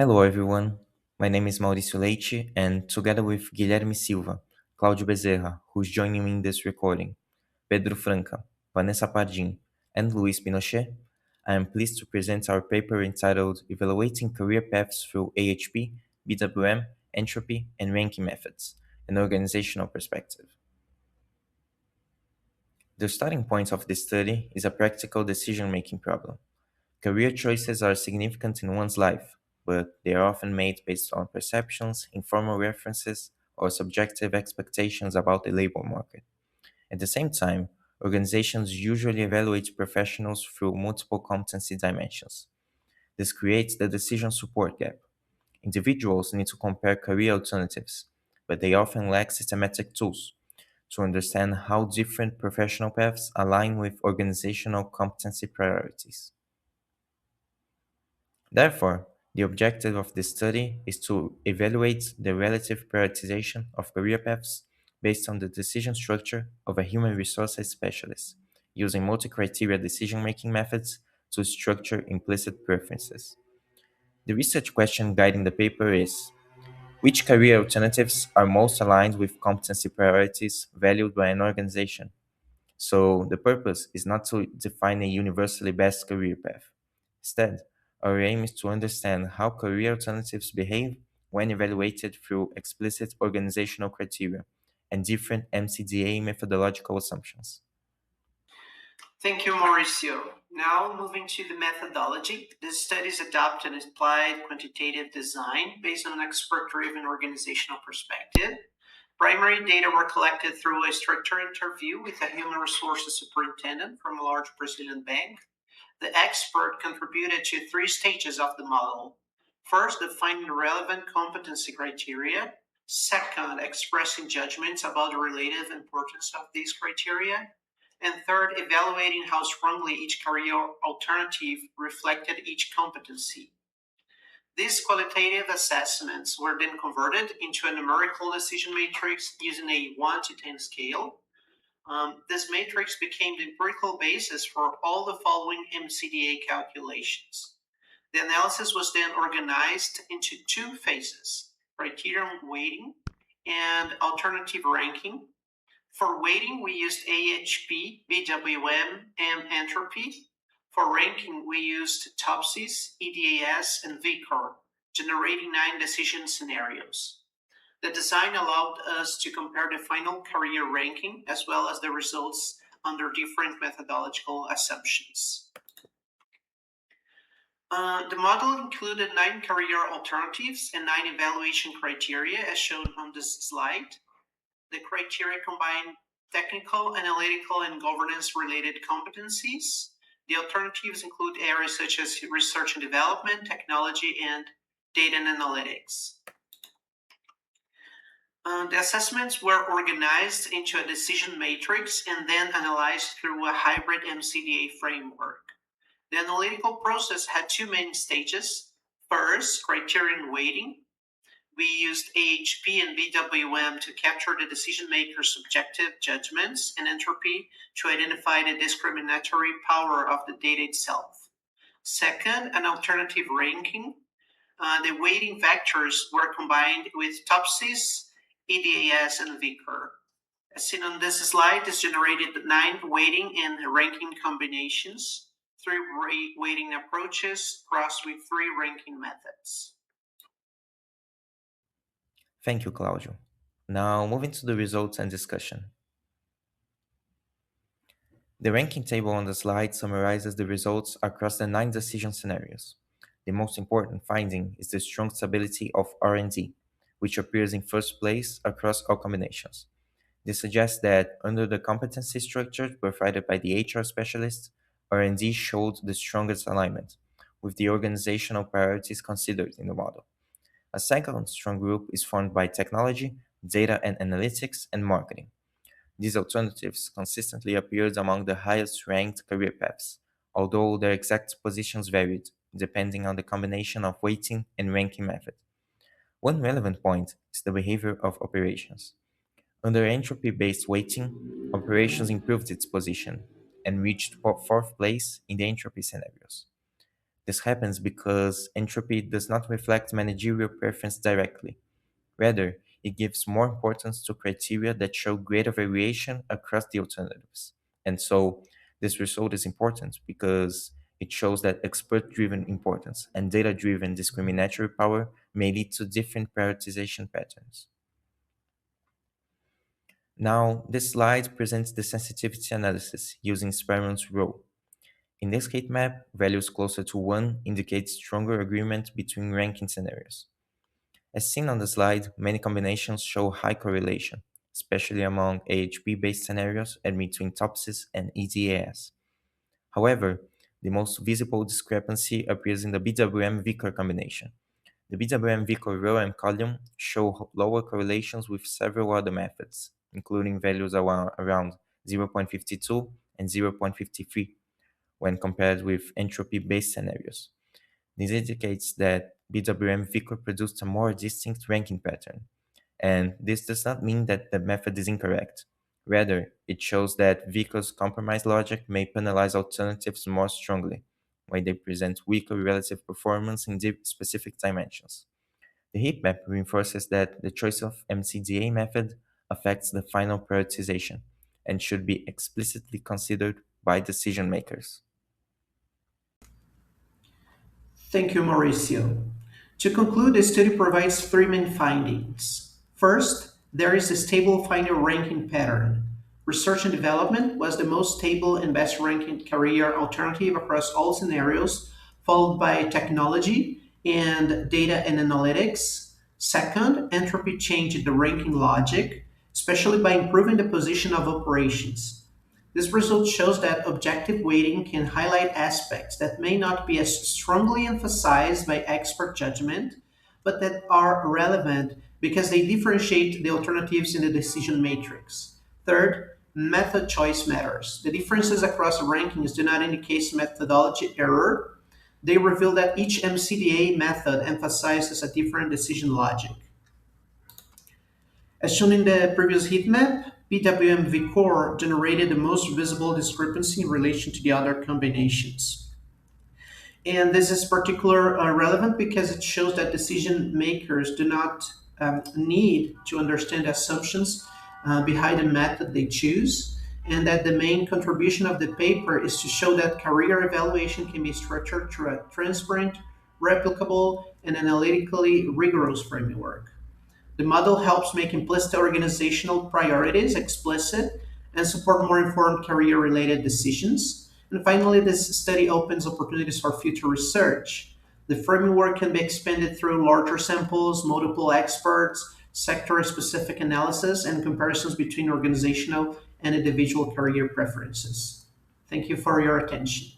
Hello everyone, my name is Mauricio Leite and together with Guilherme Silva, Cláudio Bezerra, who's joining me in this recording, Pedro Franca, Vanessa Pardin, and Luis Pinochet, I am pleased to present our paper entitled Evaluating Career Paths Through AHP, BWM, Entropy, and Ranking Methods, an Organizational Perspective. The starting point of this study is a practical decision-making problem. Career choices are significant in one's life, but they are often made based on perceptions, informal references, or subjective expectations about the labor market. At the same time, organizations usually evaluate professionals through multiple competency dimensions. This creates the decision support gap. Individuals need to compare career alternatives, but they often lack systematic tools to understand how different professional paths align with organizational competency priorities. Therefore, the objective of this study is to evaluate the relative prioritization of career paths based on the decision structure of a human resources specialist, using multi-criteria decision-making methods to structure implicit preferences. The research question guiding the paper is: which career alternatives are most aligned with competency priorities valued by an organization? So the purpose is not to define a universally best career path. Instead, our aim is to understand how career alternatives behave when evaluated through explicit organizational criteria and different MCDA methodological assumptions. Thank you, Mauricio. Now, moving to the methodology, this study is adopted and applied quantitative design based on an expert-driven organizational perspective. Primary data were collected through a structured interview with a human resources superintendent from a large Brazilian bank. The expert contributed to three stages of the model. First, defining relevant competency criteria. Second, expressing judgments about the relative importance of these criteria. And third, evaluating how strongly each career alternative reflected each competency. These qualitative assessments were then converted into a numerical decision matrix using a 1 to 10 scale. This matrix became the empirical basis for all the following MCDA calculations. The analysis was then organized into two phases: criterion weighting and alternative ranking. For weighting, we used AHP, BWM, and entropy. For ranking, we used TOPSIS, EDAS, and VCAR, generating 9 decision scenarios. The design allowed us to compare the final career ranking as well as the results under different methodological assumptions. The model included 9 career alternatives and 9 evaluation criteria as shown on this slide. The criteria combine technical, analytical, and governance-related competencies. The alternatives include areas such as research and development, technology, and data and analytics. The assessments were organized into a decision matrix and then analyzed through a hybrid MCDA framework. The analytical process had two main stages. First, criterion weighting. We used AHP and BWM to capture the decision maker's subjective judgments, and entropy to identify the discriminatory power of the data itself. Second, an alternative ranking. The weighting vectors were combined with TOPSIS, EDAS, and VCAR. As seen on this slide, this generated 9 weighting and ranking combinations, 3 weighting approaches crossed with 3 ranking methods. Thank you, Claudio. Now, moving to the results and discussion. The ranking table on the slide summarizes the results across the 9 decision scenarios. The most important finding is the strong stability of R&D, which appears in first place across all combinations. This suggests that under the competency structure provided by the HR specialist, R&D showed the strongest alignment with the organizational priorities considered in the model. A second strong group is formed by technology, data and analytics, and marketing. These alternatives consistently appeared among the highest ranked career paths, although their exact positions varied depending on the combination of weighting and ranking method. One relevant point is the behavior of operations. Under entropy-based weighting, operations improved its position and reached fourth place in the entropy scenarios. This happens because entropy does not reflect managerial preference directly. Rather, it gives more importance to criteria that show greater variation across the alternatives. And so, this result is important because it shows that expert driven importance and data driven discriminatory power may lead to different prioritization patterns. Now, this slide presents the sensitivity analysis using Spearman's rule. In this heat map, values closer to 1 indicate stronger agreement between ranking scenarios. As seen on the slide, many combinations show high correlation, especially among AHP-based scenarios and between TOPSIS and EDAS. However, the most visible discrepancy appears in the BWM-Vickers combination. The BWM-Vickers row and column show lower correlations with several other methods, including values around 0.52 and 0.53 when compared with entropy-based scenarios. This indicates that BWM Vickers produced a more distinct ranking pattern, and this does not mean that the method is incorrect. Rather, it shows that Vickers compromise logic may penalize alternatives more strongly, when they present weaker relative performance in deep specific dimensions. The heat map reinforces that the choice of MCDA method affects the final prioritization and should be explicitly considered by decision makers. Thank you, Mauricio. To conclude, the study provides three main findings. First, there is a stable final ranking pattern. Research and development was the most stable and best ranking career alternative across all scenarios, followed by technology and data and analytics. Second, entropy changed the ranking logic, especially by improving the position of operations. This result shows that objective weighting can highlight aspects that may not be as strongly emphasized by expert judgment, but that are relevant because they differentiate the alternatives in the decision matrix. Third, method choice matters. The differences across rankings do not indicate methodology error. They reveal that each MCDA method emphasizes a different decision logic. As shown in the previous heat map, PWM core generated the most visible discrepancy in relation to the other combinations. And this is particularly relevant because it shows that decision makers do not need to understand assumptions behind the method they choose, and that the main contribution of the paper is to show that career evaluation can be structured through a transparent, replicable, and analytically rigorous framework. The model helps make implicit organizational priorities explicit and support more informed career related decisions. And finally, this study opens opportunities for future research. The framework can be expanded through larger samples, multiple experts, sector specific analysis, and comparisons between organizational and individual career preferences. Thank you for your attention.